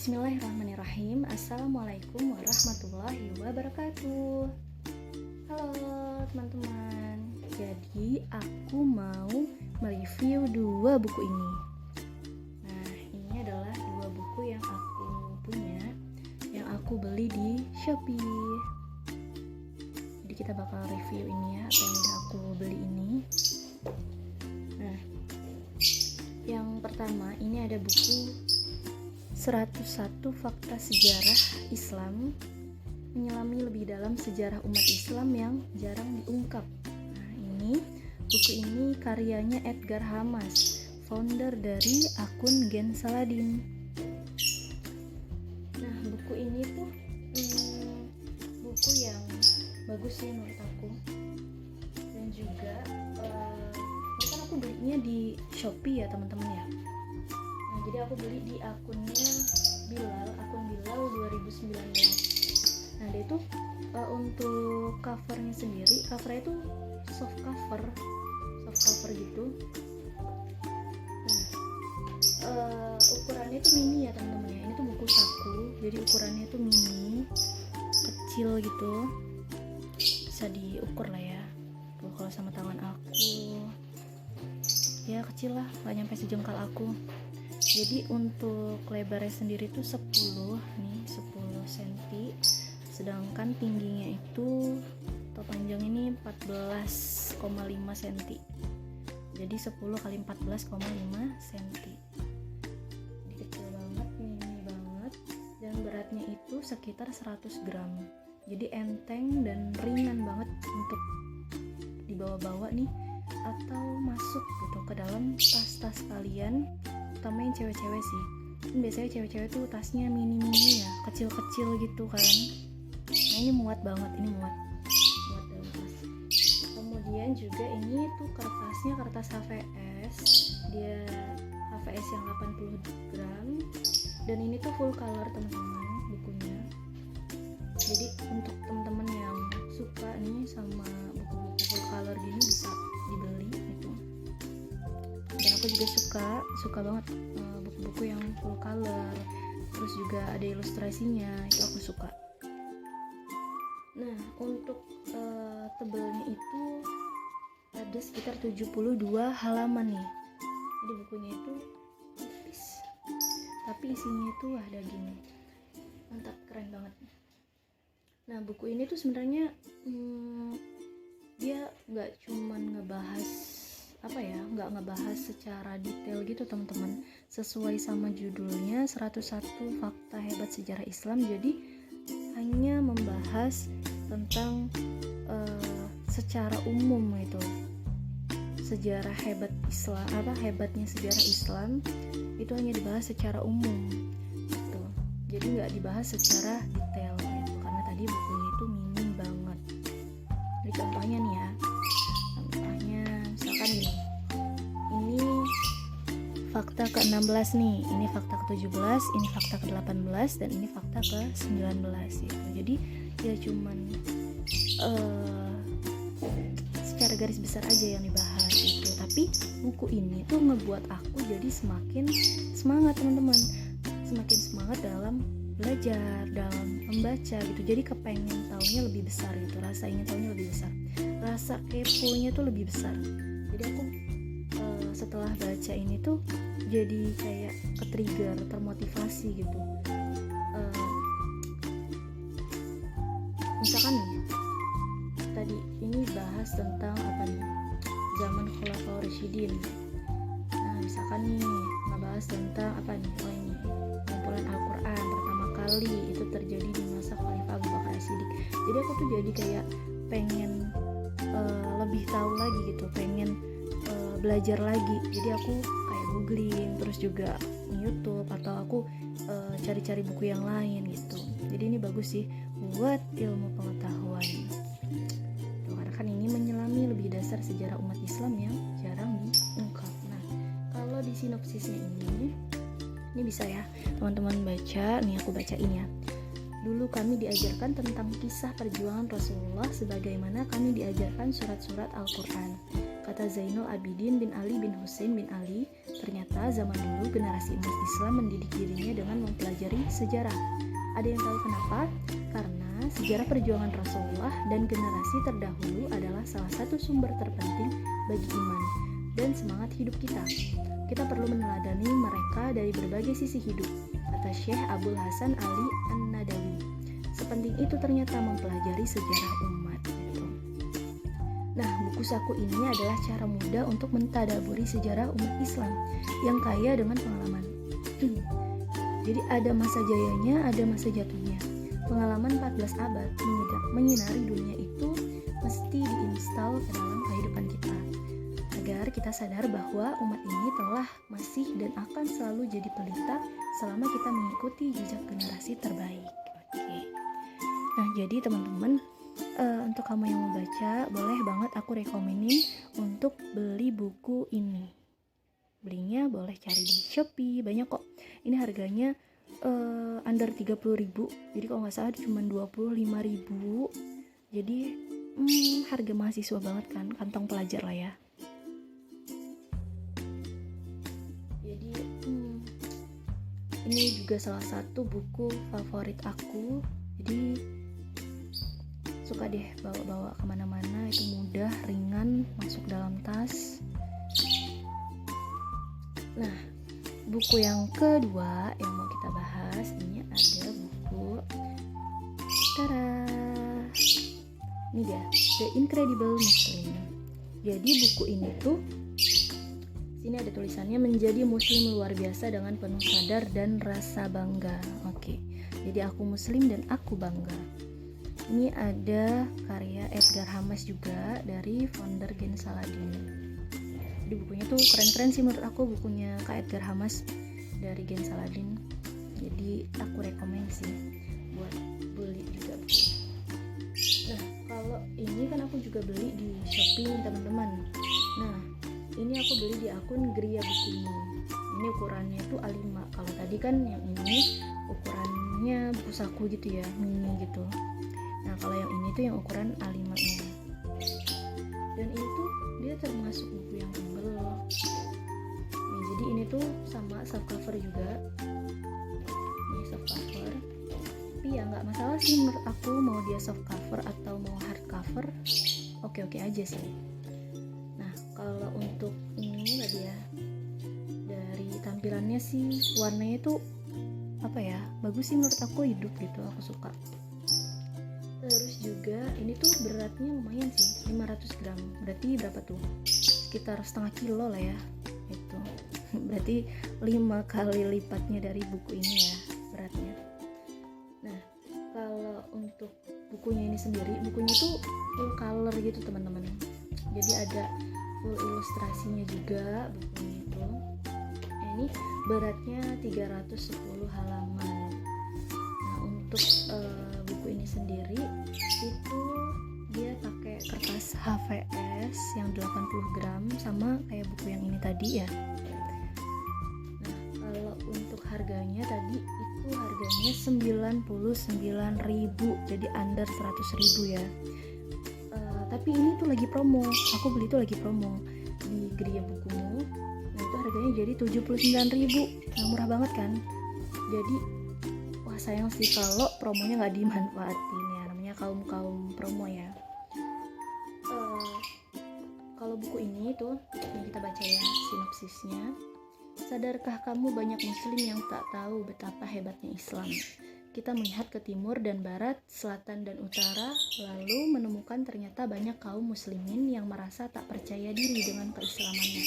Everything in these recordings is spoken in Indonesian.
Bismillahirrahmanirrahim. Assalamualaikum warahmatullahi wabarakatuh. Halo teman-teman. Jadi aku mau mereview dua buku ini. Nah, ini adalah dua buku yang aku punya, yang aku beli di Shopee. Jadi kita bakal review ini ya, apa yang udah aku beli ini. Nah, yang pertama ini ada buku 101 Fakta Sejarah Islam, menyelami lebih dalam sejarah umat Islam yang jarang diungkap. Nah, buku ini karyanya Edgar Hamas, founder dari akun Gen Saladin. Nah, buku ini tuh buku yang bagus sih menurut aku. Dan juga kan aku belinya di Shopee ya teman-teman ya. Jadi aku beli di akunnya akun Bilal 2019. Nah, dia itu untuk covernya sendiri, covernya itu soft cover gitu. Nah, ukurannya itu mini ya teman-teman ya. Ini tuh buku saku, jadi ukurannya itu mini, kecil gitu, bisa diukur lah ya. Tuh kalau sama tangan aku, ya kecil lah, nggak nyampe sejengkal aku. Jadi untuk lebarnya sendiri itu 10 cm, sedangkan tingginya itu atau panjang ini 14,5 cm. Jadi 10 kali 14,5 cm. Jadi kecil banget, mini banget, dan beratnya itu sekitar 100 gram. Jadi enteng dan ringan banget untuk dibawa-bawa nih, atau masuk gitu ke dalam tas-tas kalian, terutama yang cewek-cewek sih. Biasanya cewek-cewek tuh tasnya mini-mini ya, kecil-kecil gitu kan. Nah, ini muat banget, muat dalam tas. Kemudian juga ini tuh kertasnya kertas HVS, dia HVS yang 80 gram, dan ini tuh full color teman-teman bukunya. Jadi untuk teman-teman yang suka nih sama buku-buku full color gini bisa dibeli gitu. Dan aku juga suka banget buku-buku yang full color, terus juga ada ilustrasinya, itu aku suka. Nah, untuk tebelnya itu ada sekitar 72 halaman nih. Jadi bukunya itu tipis, tapi isinya itu ada gini, mantap, keren banget. Nah, buku ini tuh sebenarnya dia nggak cuman nggak ngebahas secara detail gitu teman-teman. Sesuai sama judulnya 101 Fakta Hebat Sejarah Islam, jadi hanya membahas tentang secara umum itu sejarah hebat Islam, hebatnya sejarah Islam itu hanya dibahas secara umum gitu. Jadi nggak dibahas secara detail gitu, karena tadi bukunya itu minim banget. Jadi contohnya nih ya, misalkan gini, ini fakta ke-16 nih, ini fakta ke-17, ini fakta ke-18, dan ini fakta ke-19 gitu. Jadi ya cuman secara garis besar aja yang dibahas gitu. Tapi buku ini tuh ngebuat aku jadi semakin semangat teman-teman, semakin semangat dalam belajar, dalam membaca gitu. Jadi kepengen taunya lebih besar gitu, rasa ingin taunya lebih besar, rasa keponya tuh lebih besar. Jadi aku setelah baca ini tuh jadi kayak ke-trigger, termotivasi gitu. Misalkan nih, tadi ini bahas tentang apa nih, zaman Khulafaur Rasyidin. Nah, misalkan nih ngebahas tentang apa nih, ini kumpulan Al-Quran pertama kali itu terjadi di masa Khalifah Abu Bakar As-Siddiq. Jadi aku tuh jadi kayak pengen lebih tahu lagi gitu, pengen belajar lagi. Jadi aku kayak googling, terus juga YouTube, atau aku cari-cari buku yang lain gitu. Jadi ini bagus sih buat ilmu pengetahuan. Karena kan ini menyelami lebih dasar sejarah umat Islam yang jarang diungkap. Nah, kalau di sinopsisnya ini bisa ya teman-teman baca. Nih aku bacain ya. Dulu kami diajarkan tentang kisah perjuangan Rasulullah sebagaimana kami diajarkan surat-surat Al-Quran, kata Zainul Abidin bin Ali bin Husain bin Ali, Ternyata zaman dulu generasi umat Islam mendidik dirinya dengan mempelajari sejarah. Ada yang tahu kenapa? Karena sejarah perjuangan Rasulullah dan generasi terdahulu adalah salah satu sumber terpenting bagi iman dan semangat hidup kita. Kita perlu meneladani mereka dari berbagai sisi hidup, kata Syekh Abdul Hasan Ali An-Nadawi. Sepenting itu ternyata mempelajari sejarah umat. Nah, buku saku ini adalah cara mudah untuk mentadaburi sejarah umat Islam yang kaya dengan pengalaman. Jadi ada masa jayanya, ada masa jatuhnya. Pengalaman 14 abad menyinari dunia itu mesti diinstal ke dalam kehidupan kita, agar kita sadar bahwa umat ini telah, masih, dan akan selalu jadi pelita selama kita mengikuti jejak generasi terbaik. Oke. Nah, jadi teman-teman, untuk kamu yang mau baca, boleh banget aku rekomenin untuk beli buku ini. Belinya boleh cari di Shopee, banyak kok. Ini harganya under 30.000. Jadi kalau nggak salah cuma 25.000. Jadi harga mahasiswa banget kan, kantong pelajar lah ya. Jadi ini juga salah satu buku favorit aku. Jadi suka deh bawa-bawa kemana-mana, itu mudah, ringan, masuk dalam tas. Nah, buku yang kedua yang mau kita bahas, ini ada buku ini dia, The Incredible Muslim. Jadi buku ini tuh, sini ada tulisannya, menjadi muslim luar biasa dengan penuh sadar dan rasa bangga. Oke, jadi aku muslim dan aku bangga. Ini ada karya Edgar Hamas juga, dari founder Gen Saladin. Jadi bukunya tuh keren-keren sih menurut aku, bukunya Kak Edgar Hamas dari Gen Saladin. Jadi aku rekomen sih buat beli juga buku. Nah, kalau ini kan aku juga beli di Shopee teman-teman. Nah, ini aku beli di akun Gria Bukumu. Ini ukurannya tuh A5. Kalau tadi kan yang ini ukurannya buku saku gitu ya, mini gitu. Nah, kalau yang ini tuh yang ukuran A5 nya. Dan ini tuh dia termasuk buku yang tebal. Nih, jadi ini tuh sama soft cover juga. Ini soft cover. Tapi ya nggak masalah sih menurut aku, mau dia soft cover atau mau hard cover, oke-oke aja sih. Nah, kalau untuk ini tadi ya, dari tampilannya sih warnanya tuh apa ya, bagus sih menurut aku, hidup gitu, aku suka. Terus juga ini tuh beratnya lumayan sih, 500 gram. Berarti berapa tuh? Sekitar setengah kilo lah ya. Itu berarti 5 kali lipatnya dari buku ini ya beratnya. Nah, kalau untuk bukunya ini sendiri, bukunya tuh full color gitu teman-teman. Jadi ada full ilustrasinya juga bukunya itu. Ini beratnya 310 halaman. Nah, untuk buku ini sendiri itu dia pakai kertas HVS yang 80 gram, sama kayak buku yang ini tadi ya. Nah, kalau untuk harganya tadi itu harganya 99.000, jadi under 100.000 ya. Tapi ini tuh lagi promo, aku beli tuh lagi promo di Gria Bukumu. Nah, itu harganya jadi 79.000. Nah, murah banget kan. Jadi wah, sayang sih kalau promonya nggak dimanfaatin ya, namanya kaum promo ya. Kalau buku ini tuh yang kita baca ya sinopsisnya. Sadarkah kamu banyak muslim yang tak tahu betapa hebatnya Islam? Kita melihat ke timur dan barat, selatan dan utara, lalu menemukan ternyata banyak kaum muslimin yang merasa tak percaya diri dengan keislamannya.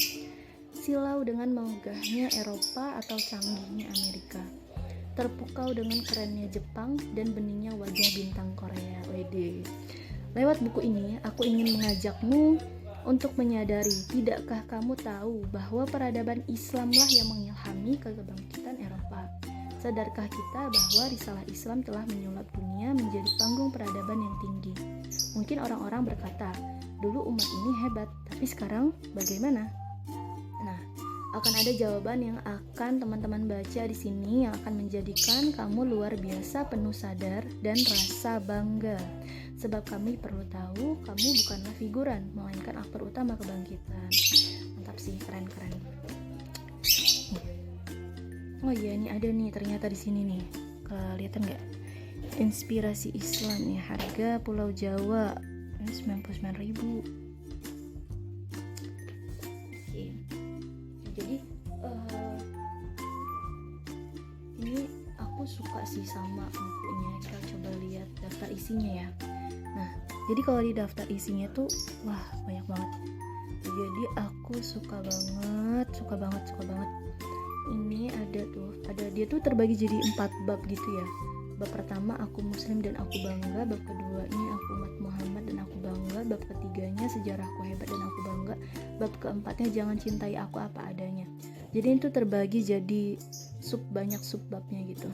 Silau dengan megahnya Eropa atau canggihnya Amerika. Terpukau dengan kerennya Jepang dan beningnya wajah bintang Korea. Wede. Lewat buku ini, aku ingin mengajakmu untuk menyadari, tidakkah kamu tahu bahwa peradaban Islamlah yang mengilhami kebangkitan Eropa? Sadarkah kita bahwa risalah Islam telah menyulap dunia menjadi panggung peradaban yang tinggi? Mungkin orang-orang berkata, dulu umat ini hebat, tapi sekarang bagaimana? Nah, akan ada jawaban yang akan teman-teman baca di sini yang akan menjadikan kamu luar biasa penuh sadar dan rasa bangga. Sebab kami perlu tahu kamu bukanlah figuran, melainkan aktor utama kebangkitan. Mantap sih, keren-keren. Oh iya, ini ada nih ternyata di sini nih. Kelihatan nggak? Inspirasi Islam ya, harga Pulau Jawa ini 99.000. Oke. Jadi ini aku suka sih sama bukunya. Kita coba lihat daftar isinya ya. Nah, jadi kalau di daftar isinya tuh wah banyak banget. Jadi aku suka banget. Ini ada dia tuh terbagi jadi 4 bab gitu ya. Bab pertama aku muslim dan aku bangga, bab kedua ini aku umat Muhammad dan aku bangga, bab ketiganya sejarahku hebat dan aku bangga, bab keempatnya jangan cintai aku apa adanya. Jadi itu terbagi jadi banyak sub babnya gitu.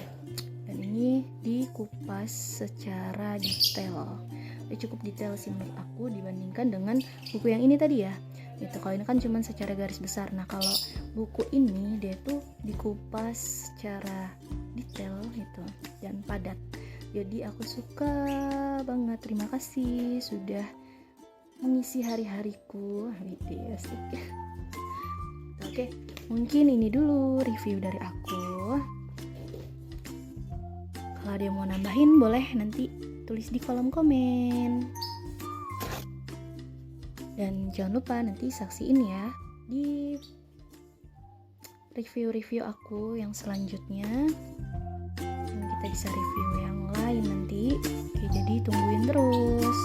Dan ini dikupas secara detail. Cukup detail sih menurut aku dibandingkan dengan buku yang ini tadi ya. Itu kalau ini kan cuma secara garis besar. Nah kalau buku ini dia tuh dikupas secara detail gitu dan padat. Jadi aku suka banget. Terima kasih sudah mengisi hari-hariku. Asik. Oke, mungkin ini dulu review dari aku. Kalau ada yang mau nambahin boleh nanti tulis di kolom komen. Dan jangan lupa nanti saksiin ya di review-review aku yang selanjutnya. Dan kita bisa review yang lain nanti. Oke, jadi tungguin terus.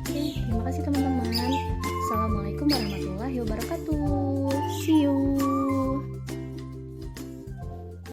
Oke, terima kasih teman-teman. Assalamualaikum warahmatullahi wabarakatuh. See you.